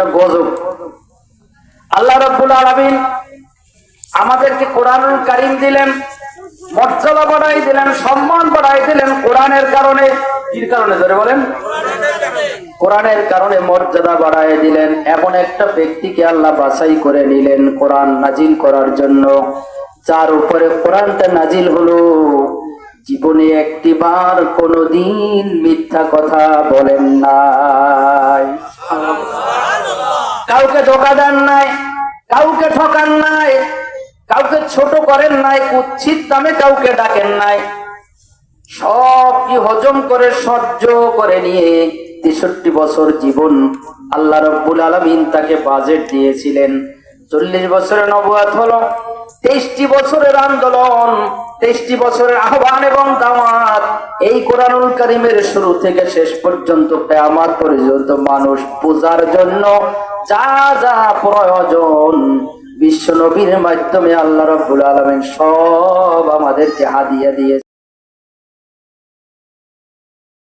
ওটা গজব। আল্লাহ রাব্বুল আলামিন আমাদেরকে কোরআনুল কারীম দিলেন, মর্যাদা বাড়াই দিলেন, সম্মান বাড়াই দিলেন কোরআনের কারণে। কি কারণে ধরে বলেন? কোরআনের কারণে মর্যাদা বাড়াই দিলেন। এমন একটা ব্যক্তিকে আল্লাহ বাছাই করে নিলেন কোরআন নাজিল করার জন্য, যার উপরে কোরআনটা নাজিল হলো জীবনে একটিবার কোনদিন মিথ্যা কথা বলেন নাই, কাউকে ধোঁকা দেন নাই, কাউকে ঠকান নাই, কাউকে ছোট করেন নাই, কুৎসিত দামে কাউকে ডাকেন নাই। সব কি হজম করে সহ্য করে নিয়ে 63 বছর জীবন আল্লাহ রাব্বুল আলামিন তাকে বাজেট দিয়েছিলেন। 40 বছরের নবুয়ত হলো, 23টি বছরের আন্দোলন, 23টি বছরের আহ্বান এবং দাওয়াত। এই কোরআনুল কারীমের শুরু থেকে শেষ পর্যন্ত কিয়ামত পর্যন্ত মানুষ পূজার জন্য যা যা প্রয়োজন বিশ্ব নবীর মাধ্যমে আল্লাহ রাব্বুল আলামিন সব আমাদেরকে হাদিয়া দিয়েছেন।